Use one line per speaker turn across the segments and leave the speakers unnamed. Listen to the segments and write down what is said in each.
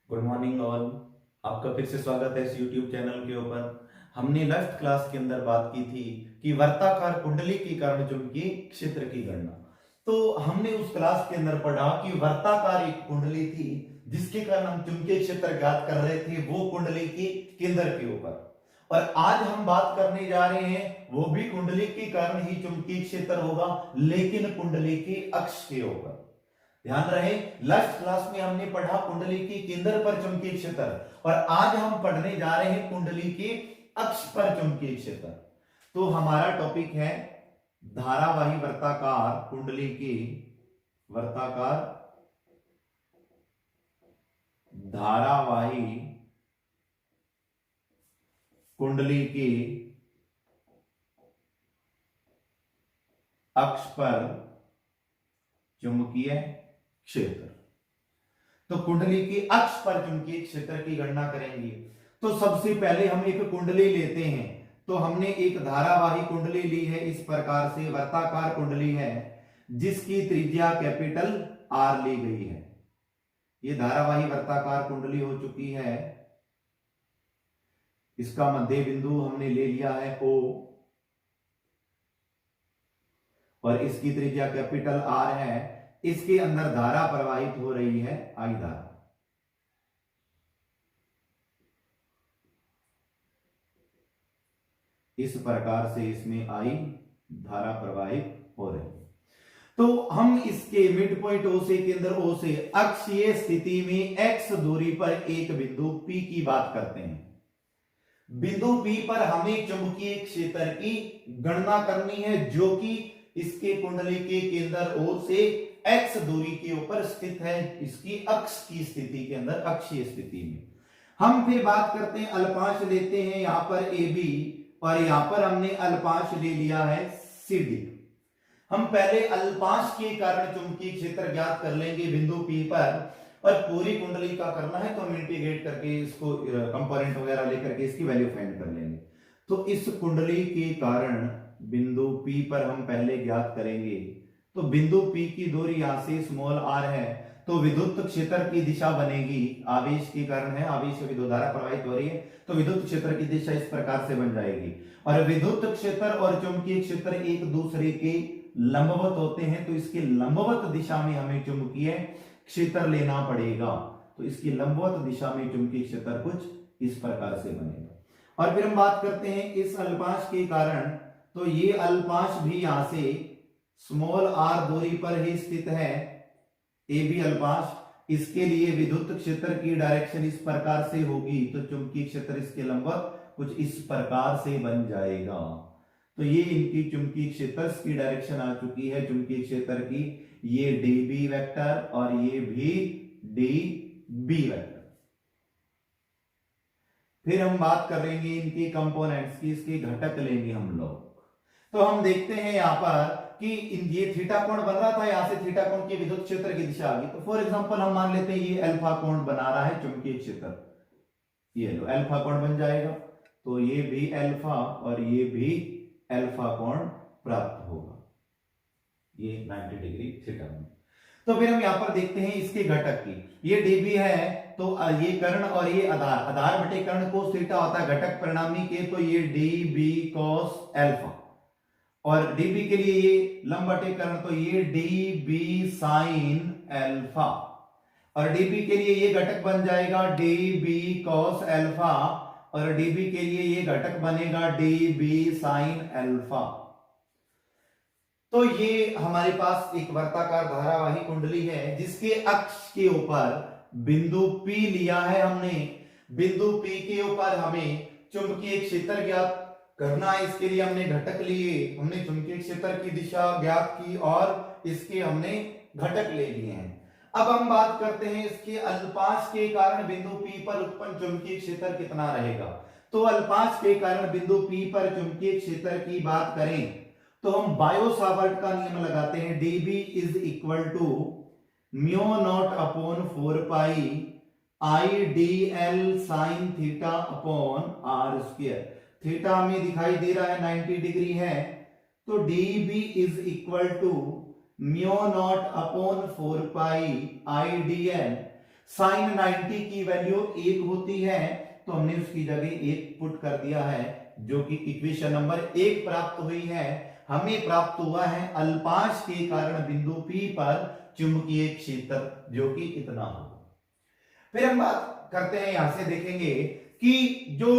Good morning all. आपका फिर से स्वागत है इस YouTube चैनल के ऊपर। हमने लास्ट क्लास के अंदर बात की थी कि वर्ताकार कुंडली के कारण चुंबकीय क्षेत्र की गणना। तो हमने उस क्लास के अंदर पढ़ा कि वर्ताकार एक कुंडली थी जिसके कारण हम चुंबकीय क्षेत्र ज्ञात कर रहे थे, वो कुंडली के केंद्र के ऊपर। और आज हम बात करने जा रहे हैं वो भी कुंडली के कारण ही चुंबकीय क्षेत्र होगा, लेकिन कुंडली के अक्ष के ऊपर। ध्यान रहे, लास्ट क्लास में हमने पढ़ा कुंडली के केंद्र पर चुंबकीय क्षेत्र, और आज हम पढ़ने जा रहे हैं कुंडली के अक्ष पर चुंबकीय क्षेत्र। तो हमारा टॉपिक है धारावाही वर्ताकार कुंडली की वर्ताकार धारावाही कुंडली की अक्ष पर चुंबकीय क्षेत्र। तो कुंडली के अक्ष पर चुंबकीय क्षेत्र की गणना करेंगे। तो सबसे पहले हम एक कुंडली लेते हैं। तो हमने एक धारावाही कुंडली ली है, इस प्रकार से वर्ताकार कुंडली है जिसकी त्रिज्या कैपिटल आर ली गई है। ये धारावाही वर्ताकार कुंडली हो चुकी है। इसका मध्य बिंदु हमने ले लिया है O, और इसकी त्रिज्या कैपिटल आर है। इसके अंदर धारा प्रवाहित हो रही है आई धारा। इस प्रकार से इसमें आई धारा प्रवाहित हो रही है। तो हम इसके मिड पॉइंट O से, केंद्र O से अक्षीय स्थिति में x दूरी पर एक बिंदु P की बात करते हैं। बिंदु P पर हमें चुंबकीय क्षेत्र की गणना करनी है जो कि इसके कुंडली के केंद्र O से x दूरी के ऊपर स्थित है, इसकी अक्ष की स्थिति के अंदर, अक्षीय स्थिति में। हम फिर बात करते हैं, अल्पांश लेते हैं यहां पर AB, और यहां पर हमने अल्पांश ले लिया है CD। हम पहले अल्पांश के कारण चुंबकीय क्षेत्र ज्ञात कर लेंगे बिंदु P पर, और पूरी कुंडली का करना है तो हम इंटीग्रेट करके इसको कंपोनेंट वगैरह लेकर के इसकी वैल्यू फाइंड कर लेंगे। तो इस कुंडली के कारण बिंदु P पर हम पहले ज्ञात करेंगे। तो बिंदु P की दूरी यहां से स्मॉल r है, तो विद्युत क्षेत्र की दिशा बनेगी, आवेश के कारण है, आवेश से विद्युत धारा प्रवाहित हो रही है, तो विद्युत क्षेत्र की दिशा इस प्रकार से बन जाएगी। और विद्युत क्षेत्र और चुंबकीय क्षेत्र एक दूसरे के लंबवत होते हैं, तो इसके लंबवत दिशा में हमें चुंबकीय क्षेत्र लेना पड़ेगा। तो इसकी लंबवत दिशा में चुंबकीय क्षेत्र कुछ इस प्रकार से बनेगा। और फिर हम बात करते हैं इस अल्पांश के कारण, तो ये अल्पांश भी यहां से स्मॉल r दूरी पर ही स्थित है, AB अल्पांश। इसके लिए विद्युत क्षेत्र की डायरेक्शन इस प्रकार से होगी, तो चुंबकीय क्षेत्र इसके लंबवत कुछ इस प्रकार से बन जाएगा। तो ये इनकी चुंबकीय क्षेत्र की डायरेक्शन आ चुकी है चुंबकीय क्षेत्र की, ये dB वेक्टर और ये भी dB वेक्टर। फिर हम बात करेंगे इनके कंपोनेंट्स की, इसके घटक लेंगे हम लोग। तो हम देखते हैं यहां पर कि ये थीटा कोण बन रहा था, यहां से थीटा कोण की विद्युत क्षेत्र की दिशा आ गई। तो फॉर एग्जांपल हम मान लेते हैं ये अल्फा कोण बना रहा है चुंबकीय क्षेत्र, ये लो अल्फा कोण बन जाएगा। तो ये भी अल्फा और ये भी अल्फा कोण प्राप्त होगा, ये 90 डिग्री थीटा में। तो फिर हम यहां पर देखते हैं इसके घटक की, ये dB है, तो ये कर्ण और ये आधार, आधार बटे कर्ण कोस थीटा होता है घटक परिणामी के, तो ये dB cos अल्फा, और dB के लिए ये लंब बटे कर्ण, तो ये dB sin अल्फा, और dB के लिए ये घटक बन जाएगा dB cos अल्फा, और dB के लिए ये घटक बनेगा dB sin अल्फा। तो ये हमारे पास एक वर्ताकार धारावाही कुंडली है जिसके अक्ष के ऊपर बिंदु P लिया है हमने। बिंदु P के ऊपर हमें चुंबकीय क्षेत्र ज्ञात करना है, इसके लिए हमने घटक लिए, हमने चुंबकीय क्षेत्र की दिशा ज्ञात की और इसके हमने घटक ले लिए हैं। अब हम बात करते हैं इसके अल्पांश के कारण बिंदु P पर उत्पन्न चुंबकीय क्षेत्र कितना रहेगा। तो अल्पांश के कारण बिंदु P पर चुंबकीय क्षेत्र की बात करें तो हम बायो सावर्ट का नियम लगाते हैं, dB is equal to mu naught upon 4 pi IDL sine theta upon r square. Theta हमें दिखाई दे रहा है 90 डिग्री है, तो dB is equal to mu naught upon 4 pi IDL। Sine 90 की वैल्यू 1 होती है, तो हमने उसकी जगह 1 पुट कर दिया है, जो कि इक्वेशन नंबर 1 प्राप्त हुई है। हमें प्राप्त हुआ है अल्पांश के कारण बिंदु P पर चुंबकीय क्षेत्र, जो कि इतना होगा। फिर हम बात करते हैं, यहां से देखेंगे कि जो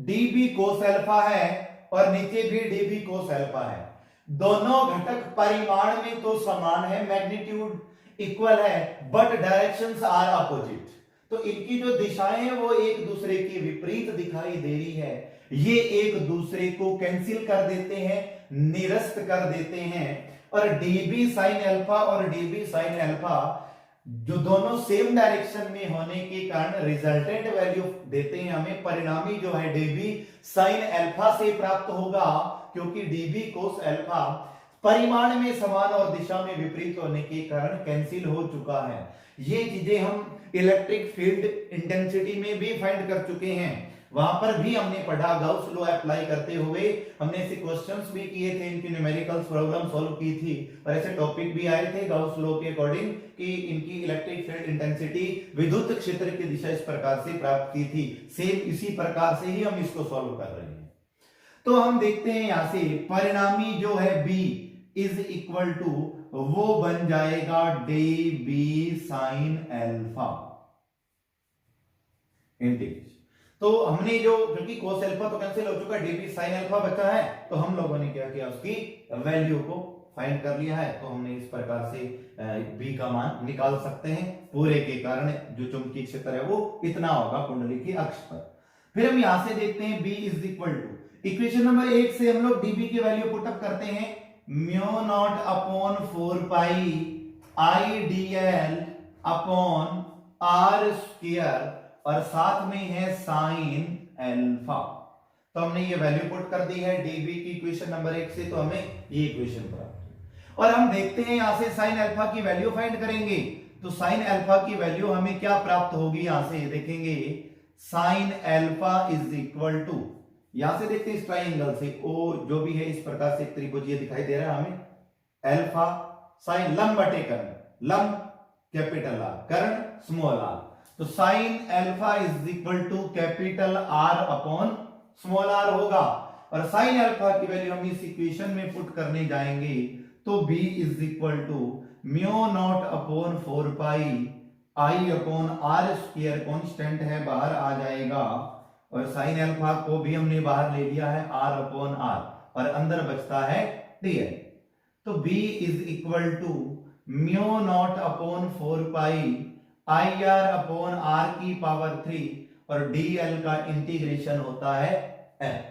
dB cos अल्फा है और नीचे भी dB cos अल्फा है, दोनों घटक परिमाण में तो समान है, मैग्नीट्यूड इक्वल है, बट डायरेक्शंस आर अपोजिट। तो इनकी जो दिशाएं हैं वो एक दूसरे के विपरीत दिखाई दे रही है। ये एक दूसरे को कैंसिल कर देते हैं, निरस्त कर देते हैं। और dB sin अल्फा और dB sin अल्फा जो दोनों सेम डायरेक्शन में होने के कारण रिजल्टेंट वैल्यू देते हैं हमें। परिणामी जो है dB sin अल्फा से प्राप्त होगा, क्योंकि dB cos अल्फा परिमाण में समान और दिशा में विपरीत होने के कारण कैंसिल हो चुका है। ये चीजें हम इलेक्ट्रिक फील्ड इंटेंसिटी में भी फाइंड कर चुके हैं, वहां पर भी हमने पढ़ा। गाउस लॉ अप्लाई करते हुए हमने ऐसे क्वेश्चंस भी किए थे, इनकी न्यूमेरिकल्स प्रॉब्लम सॉल्व की थी, और ऐसे टॉपिक भी आए थे गाउस लॉ के अकॉर्डिंग कि इनकी इलेक्ट्रिक फील्ड इंटेंसिटी विद्युत क्षेत्र की दिशा इस प्रकार से प्राप्त की थी। सेम इसी प्रकार से ही हम इसको सॉल्व कर रहे हैं। तो हम देखते हैं यहां से परिणामी जो है B इज इक्वल टू, वो बन जाएगा dB sin अल्फा इंटीग्रेशन। तो हमने जो, क्योंकि cos अल्फा तो कैंसिल हो चुका, dB sin अल्फा बचा है, तो हम लोगों ने क्या किया, उसकी वैल्यू को फाइंड कर लिया है। तो हमने इस प्रकार से B का मान निकाल सकते हैं। पूरे के कारण जो चुंबकीय क्षेत्र है वो इतना होगा कुंडली की अक्ष पर। फिर हम यहां से देखते हैं B is equal to, equation number 1 से हम लोग dB की वैल्यू पुटअप करते हैं, mu naught upon 4 pi IDL upon R square, और साथ में है साइन अल्फा। तो हमने ये वैल्यू पुट कर दी है dB की इक्वेशन नंबर 1 से, तो हमें ये इक्वेशन प्राप्त। और हम देखते हैं यहां से साइन अल्फा की वैल्यू फाइंड करेंगे, तो साइन अल्फा की वैल्यू हमें क्या प्राप्त होगी, यहां से देखेंगे sine alpha is equal to, यहां से देखते हैं इस ट्राइंगल से ओ जो भी है इस प्रकार से त्रिभुजीय दिखाई दे रहा है हमें, अल्फा साइन लंब बटे कर्ण, लंब कैपिटल आर, कर्ण स्मॉल आर, तो sine alpha is equal to capital R upon small R होगा। और साइन अल्फा की वैल्यू हम इस इक्वेशन में पुट करने जाएंगे, तो B is equal to mu naught upon 4 pi I upon r square, constant है बाहर आ जाएगा, और साइन अल्फा को भी हमने बाहर ले लिया है R अपॉन R, और अंदर बचता है dl। तो B is equal to mu naught upon 4 pi IR upon R की पावर 3, और dl का इंटीग्रेशन होता है L।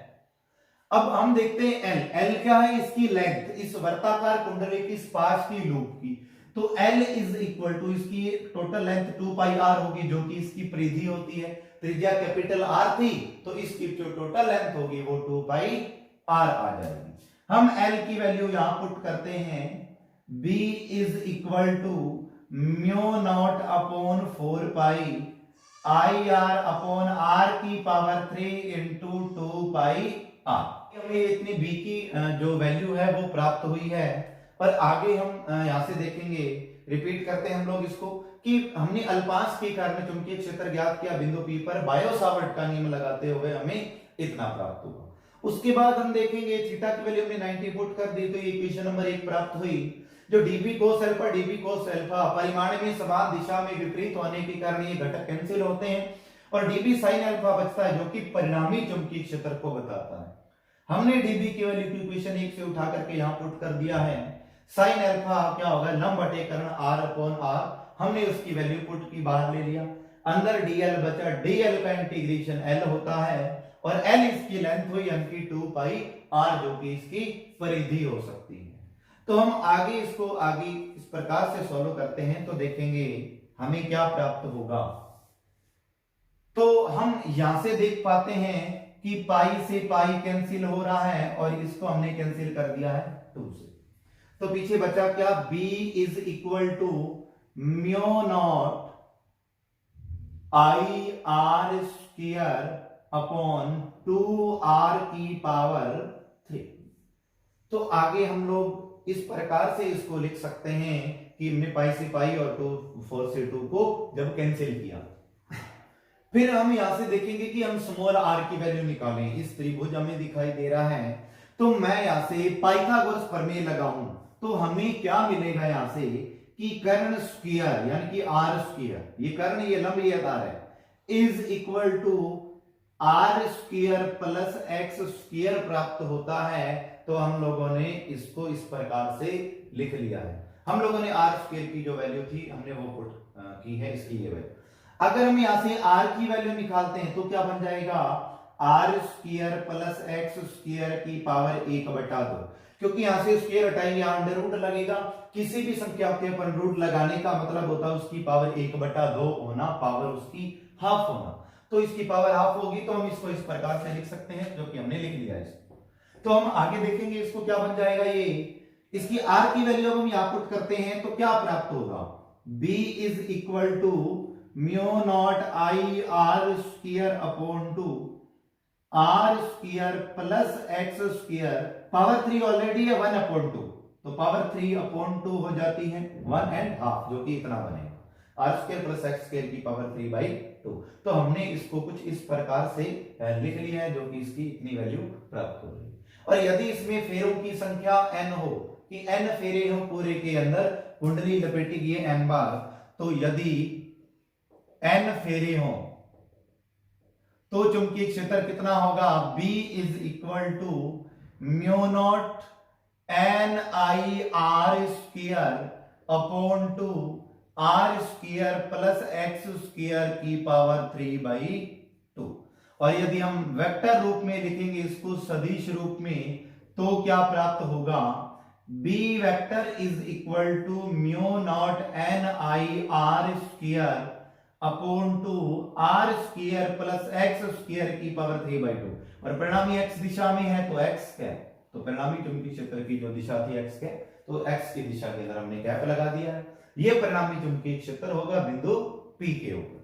अब हम देखते हैं L क्या है, इसकी लेंथ, इस वर्ताकार कुंडली की स्पार्श की लूप की। तो L इज इक्वल टू, इसकी टोटल लेंथ 2 पाई R होगी, जो कि इसकी परिधि होती है, त्रिज्या कैपिटल R थी, तो इसकी जो टोटल लेंथ होगी वो 2 पाई R आ जाएगी। हम L की वैल्यू यहां पुट करते हैं, B is equal to mu naught upon 4 pi IR upon R की पावर 3 इंटू 2 पाई R। हमें इतनी B की जो वैल्यू है वो प्राप्त हुई है। और आगे हम यहां से देखेंगे, रिपीट करते हैं हम लोग इसको, कि हमने अल्पांश के कारण चुंबकीय क्षेत्र ज्ञात किया बिंदु P पर, बायो-सावर्ट का नियम लगाते हुए हमें इतना प्राप्त हुआ। उसके बाद हम देखेंगे थीटा की वैल्यू हमने 90 पुट कर दी, तो ये इक्वेशन नंबर 1 प्राप्त हुई। जो dB cos अल्फा परिमाण में समान दिशा में विपरीत होने के कारण ये घटक कैंसिल होते हैं, और dB sin अल्फा बचता है, जो कि परिणामी चुंबकीय क्षेत्र को बताता है। हमने dB की वैल्यू की इक्वेशन 1 से उठा करके यहां पुट कर दिया है। साइन अल्फा क्या होगा, लंब बटे कर्ण R अपॉन R, हमने उसकी वैल्यू पुट की, बाहर ले लिया, अंदर dl बचा, dl का इंटीग्रेशन L होता है, और L इसकी लेंथ हुई की 2 पाई R, जो कि इसकी परिधि हो सकती है। तो हम आगे इसको इस प्रकार से सॉल्व करते हैं, तो देखेंगे हमें क्या प्राप्त होगा। तो हम यहां से देख पाते हैं कि पाई से पाई कैंसिल हो रहा है, और इसको हमने कैंसिल कर दिया है 2 से, तो पीछे बचा क्या, B is equal to mu naught IR square upon 2R की पावर 3। तो आगे हम लोग इस प्रकार से इसको लिख सकते हैं कि हमने पाई से पाई और 4 से 2 को जब कैंसिल किया, फिर हम यहां से देखेंगे कि हम स्मॉल r की वैल्यू निकालें। इस त्रिभुज हमें दिखाई दे रहा है, तो मैं यहां से पाइथागोरस प्रमेय लगाऊं तो हमें क्या मिलेगा यहां से कि कर्ण स्क्वायर यानी कि r स्क्वायर, ये कर्ण ये लंब ये आधार है, is equal to r square plus x square प्राप्त होता है। तो हम लोगों ने इसको इस प्रकार से लिख लिया है। हम लोगों ने r स्क्वायर की जो वैल्यू थी हमने वो पुट की है, इसकी ये वैल्यू। अगर हम यहां से r की वैल्यू निकालते हैं तो क्या बन जाएगा, r square plus x square की पावर 1/2, क्योंकि यहां से स्क्वायर हटाएंगे यहां अंडर रूट लगेगा। किसी भी संख्या के ऊपर रूट लगाने का मतलब होता है उसकी पावर 1/2 होना, पावर उसकी हाफ होना। तो इसकी पावर हाफ होगी तो हम इसको इस प्रकार से लिख सकते हैं, जो कि हमने लिख लिया है इसको। तो हम आगे देखेंगे इसको क्या बन जाएगा, ये इसकी r की वैल्यू अब हम यहां पुट करते हैं तो क्या प्राप्त होगा, b is equal to mu naught i r square upon 2 r square plus x square, power 3 already है 1/2, तो पावर 3/2 हो जाती है 1.5, जो कि इतना बनेगा r square plus x square की पावर 3/2। तो हमने इसको कुछ इस प्रकार से लिख लिया है, जो कि इसकी इतनी वैल्यू प्राप्त हो रही है। और यदि इसमें फेरों की संख्या n हो, कि n फेरे हो पूरे के अंदर, कुंडली लपेटी गई है n बार, तो यदि n फेरे हो तो चुंबकीय क्षेत्र कितना होगा, B is equal to mu naught N I r square upon 2 r square plus x square की पावर 3/2। और यदि हम वेक्टर रूप में लिखेंगे इसको सदिश रूप में, तो क्या प्राप्त होगा, b vector is equal to mu naught N I r square upon 2 r square plus x square की पावर 3/2। और परिणामी x दिशा में है तो x क्या है, तो परिणामी चुंबकीय क्षेत्र की जो दिशा थी x के, तो x की दिशा के अंदर हमने कैप लगा दिया है। ये परिणामी चुंबकीय क्षेत्र होगा बिंदु P के ऊपर।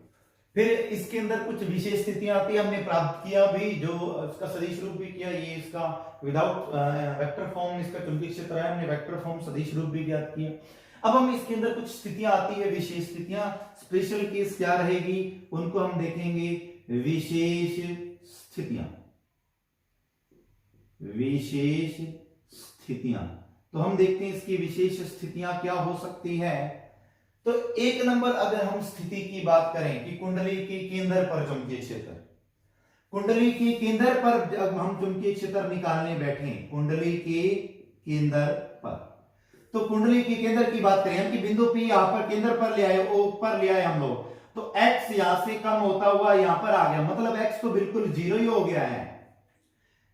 फिर इसके अंदर कुछ विशेष स्थितियां आती है, हमने प्राप्त किया भी, जो इसका सदिश रूप भी किया, ये इसका विदाउट वेक्टर फॉर्म इसका चुंबकीय क्षेत्र है, हमने वेक्टर फॉर्म सदिश रूप भी ज्ञात किया। अब हम इसके अंदर कुछ स्थितियां आती है, विशेष स्थितियां, स्पेशल केस क्या रहेगी उनको हम देखेंगे। विशेष स्थितियां, विशेष स्थितियां, तो हम देखते हैं इसकी विशेष स्थितियां क्या हो सकती है। तो एक नंबर अगर हम स्थिति की बात करें कि कुंडली के केंद्र पर चुंबकीय क्षेत्र, कुंडली के केंद्र पर जब हम चुंबकीय क्षेत्र निकालने बैठे, कुंडली के केंद्र पर, तो कुंडली के केंद्र की बात करें कि बिंदु P यहां पर केंद्र पर ले आए, ऊपर ले आए हम लोग, तो x यहां से कम होता हुआ यहां पर आ गया, मतलब x तो बिल्कुल 0 ही हो गया है।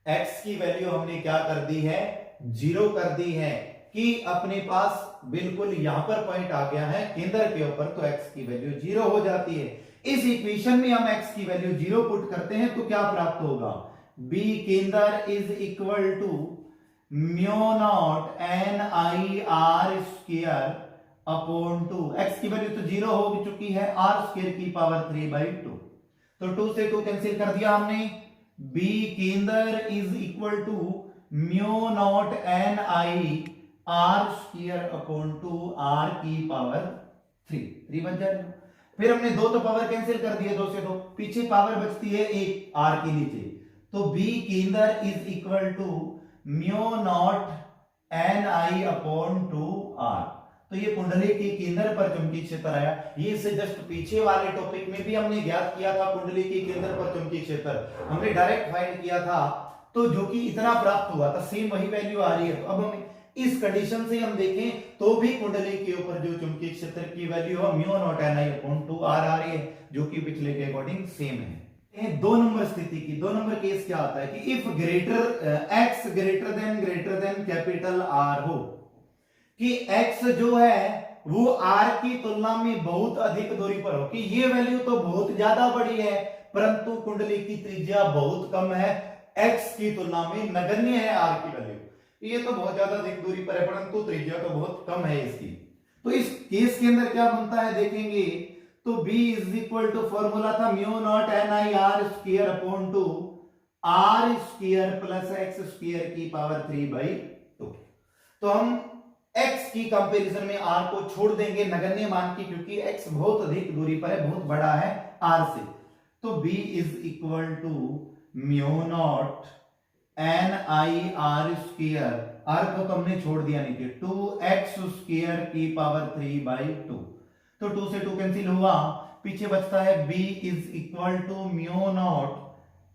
x की वैल्यू हमने क्या कर दी है, 0 कर दी है, कि अपने पास बिल्कुल यहां पर पॉइंट आ गया है केंद्र के ऊपर, तो x की वैल्यू 0 हो जाती है। इस इक्वेशन में हम x की वैल्यू 0 पुट करते हैं तो क्या प्राप्त होगा, b केंद्र is equal to mu naught N I r square upon 2, x की वैल्यू तो 0 हो चुकी है, r स्क्वायर की पावर 3/2, तो 2 से 2 कैंसिल कर दिया हमने। b केंद्र is equal to mu naught N I r square upon 2 r की पावर 3 बन जाएगा। फिर हमने 2 तो पावर कैंसिल कर दिए, 2 से 2, पीछे पावर बचती है 1 r के नीचे, तो b केंद्र is equal to mu naught N i upon 2 r। तो ये कुंडली के केंद्र पर चुंबकीय क्षेत्र आया। ये इससे जस्ट पीछे वाले टॉपिक में भी हमने ज्ञात किया था, कुंडली के केंद्र पर चुंबकीय क्षेत्र हमने डायरेक्ट फाइंड किया था, तो जो कि इतना प्राप्त हुआ था, सेम वही वैल्यू आ रही है। तो अब हम इस कंडीशन से हम देखें तो भी कुंडली के ऊपर जो चुंबकीय क्षेत्र की वैल्यू है mu naught N i upon 2 r आ रही है, जो कि पिछले के अकॉर्डिंग सेम है। 2 नंबर स्थिति की, 2 नंबर केस क्या आता है कि if x greater than capital R हो, कि x जो है वो r की तुलना में बहुत अधिक दूरी पर हो, कि ये वैल्यू तो बहुत ज्यादा बड़ी है परंतु कुंडली की त्रिज्या बहुत कम है, x की तुलना में नगण्य है r की वैल्यू, ये तो बहुत ज्यादा अधिक दूरी पर है परंतु त्रिज्या तो बहुत कम है इसकी। तो इस केस के अंदर क्या बनता है देखेंगे, तो b is equal to formula था म्यू नॉट एन आई r square upon 2 r square plus x square की पावर 3/2। तो हम की कंपैरिजन में r को छोड़ देंगे नगण्य मान की, क्योंकि x बहुत अधिक दूरी पर है, बहुत बड़ा है r से। तो b is equal to mu naught N i r square, r को तो हमने छोड़ दिया नीचे, 2x स्क्वायर की पावर 3/2। तो 2 से 2 कैंसिल हुआ, पीछे बचता है b is equal to mu naught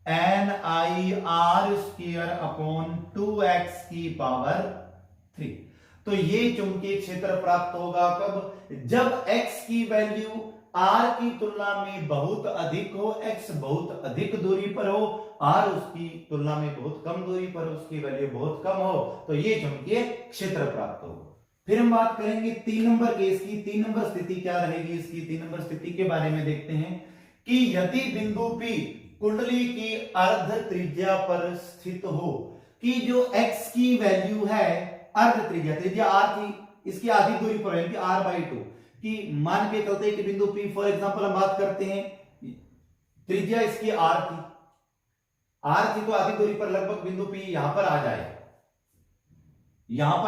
N i r square upon 2x की पावर 3। तो ये चुंबकीय क्षेत्र प्राप्त होगा कब? जब x की वैल्यू r की तुलना में बहुत अधिक हो, x बहुत अधिक दूरी पर हो, r उसकी तुलना में बहुत कम दूरी पर हो, उसकी वैल्यू बहुत कम हो, तो ये चुंबकीय क्षेत्र प्राप्त होगा। फिर हम बात करेंगे 3 नंबर केस की। 3 नंबर स्थिति क्या रहेगी इसकी? 3 नंबर स्थिति के बारे में देखते हैं कि यदि बिंदु P कुंडली की अर्ध त्रिज्या पर स्थित हो, कि जो x की वैल्यू है अर्ध त्रिज्या, त्रिज्या r थी, इसकी आधी दूरी पर है r/2, कि मान के चलते कि बिंदु P फॉर एग्जांपल हम बात करते हैं, त्रिज्या इसकी r थी तो आधी दूरी पर लगभग बिंदु P यहां पर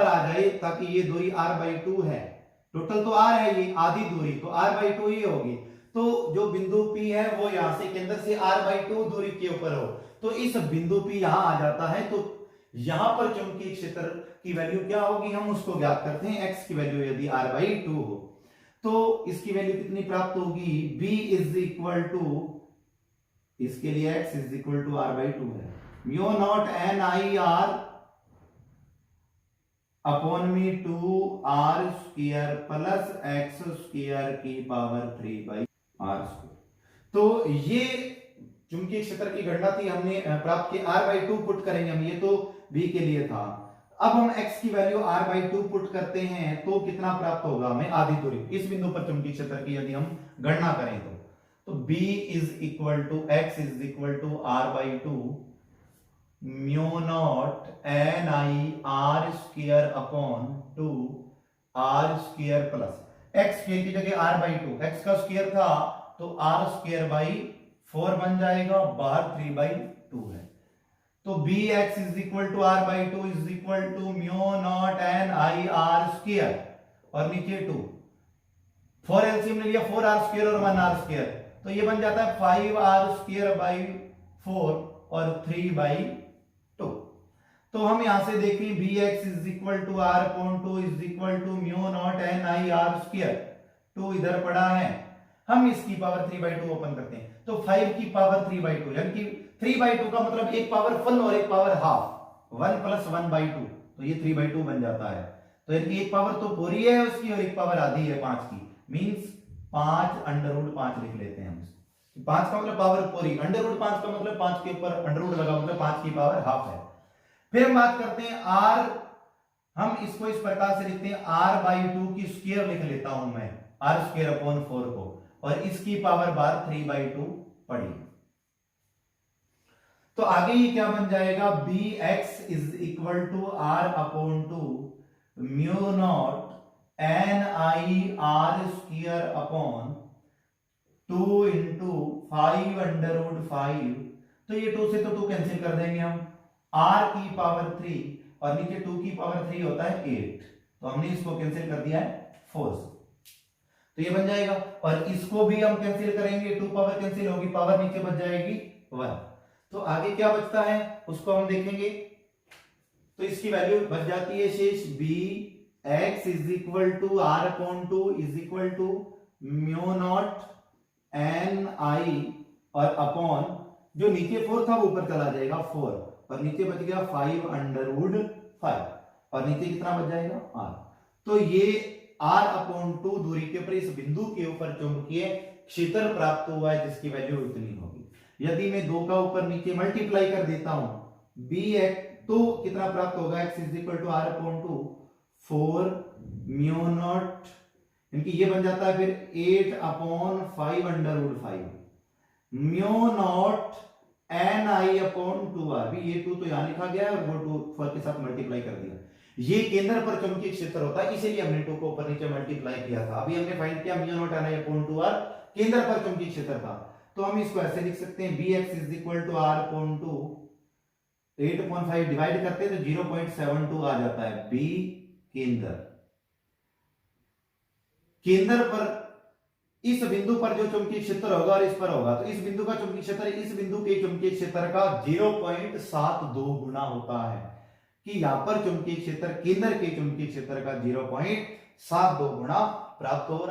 आ जाए, ताकि ये दूरी r/2 है। टोटल तो r है, ये आधी दूरी तो r/2 ही होगी। तो जो बिंदु P है वो यहां से केंद्र से r/2 दूरी के ऊपर हो, तो इस बिंदु P यहां आ जाता है। तो यहां पर चुंबकीय क्षेत्र की वैल्यू क्या होगी, हम उसको ज्ञात करते हैं। x की वैल्यू यदि r/2 हो तो इसकी वैल्यू कितनी प्राप्त होगी? b इज इक्वल टू, इसके लिए x is equal to r/2 है, mu naught N i are upon में 2r square plus x square की पावर 3/r²। तो ये चुंबकीय क्षेत्र की गणना थी, हमने प्राप्त की। r/2 पुट करेंगे हम, ये तो b के लिए था। अब हम x की वैल्यू r/2 पुट करते हैं तो कितना प्राप्त होगा हमें? आधी दूरी, इस बिंदु पर चुंबकीय क्षेत्र की यदि हम गणना करें तो b is equal to x is equal to r/2 mu naught N i r square upon 2r square plus x square की जगह r/2, x का स्क्वायर था तो r²/4 बन जाएगा, बाहर 3/2 है। तो bx is equal to r/2 is equal to mu naught N i r square और नीचे 2, 4 एलसीएम ले लिया, 4r² और 1r², तो ये बन जाता है 5r²/4 और 3/2। तो हम यहां से देखें bx is equal to r/2 is equal to mu naught N i r square, 2 इधर पड़ा है, हम इसकी पावर 3/2 ओपन करते हैं तो 5 की पावर 3/2, यानी कि 3/2 का मतलब एक पावर फुल और एक पावर हाफ, 1 + 1/2, तो ये 3/2 बन जाता है। तो यानी एक पावर तो पूरी है उसकी और एक पावर आधी है 5 की, मींस 5√5 लिख लेते हैं हम इसको। 5 का मतलब पावर पूरी, √5 का मतलब 5 के ऊपर अंडररूट लगा, मतलब 5 की पावर हाफ है। फिर हम बात करते हैं r, हम इसको इस प्रकार से लिखते हैं r/2 की स्क्वायर लिख लेता हूं मैं, r²/4 को, और इसकी पावर बार 3/2 पड़ी। तो आगे ये क्या बन जाएगा? bx is equal to r/2 mu naught N i r square upon 2 × 5√5, तो ये 2 से तो 2 कैंसिल कर देंगे हम, r की पावर 3 और नीचे 2 की पावर 3 होता है 8, तो हमने इसको कैंसिल कर दिया है 4 से, तो ये बन जाएगा। और इसको भी हम कैंसिल करेंगे, 2 पावर कैंसिल होगी, पावर नीचे बच जाएगी 1। तो आगे क्या बचता है उसको हम देखेंगे, तो इसकी वैल्यू बच जाती है शेष bx is equal to r/2 is equal to mu naught N I और अपॉन जो नीचे 4 था वो ऊपर चला जाएगा 4 और नीचे बच गया 5√5 और नीचे कितना बच जाएगा r। तो ये r/2 दूरी के ऊपर इस बिंदु के ऊपर चुंबकीय क्षेत्र प्राप्त हुआ है जिसकी वैल्यू इतनी होगी। यदि मैं 2 का ऊपर नीचे मल्टीप्लाई कर देता हूं bx, तो कितना प्राप्त होगा? x is equal to r/2 4 mu naught, इनकी ये बन जाता है फिर 8/5√5 mu naught N i upon 2r, भी ये 2 तो यहां लिखा गया है और वो 2 4 के साथ मल्टीप्लाई कर दिया। ये केंद्र पर चुंबकीय क्षेत्र होता है, इसीलिए हमने 2 को ऊपर नीचे मल्टीप्लाई किया था। अभी हमने फाइंड किया mu naught N i upon 2r केंद्र पर चुंबकीय क्षेत्र था, तो हम इसको ऐसे लिख सकते हैं bx is equal to r/2 8/5 divide करते हैं तो 0.72 आ जाता है, b केंद्र केंद्र पर इस बिंदु पर जो चुंबकीय क्षेत्र होगा और इस पर होगा, तो इस बिंदु का चुंबकीय क्षेत्र इस बिंदु के चुंबकीय क्षेत्र का 0.72 गुना होता है, कि यहां पर चुंबकीय क्षेत्र केंद्र के चुंबकीय क्षेत्र का 0.72 गुना प्राप्त हो रहा है।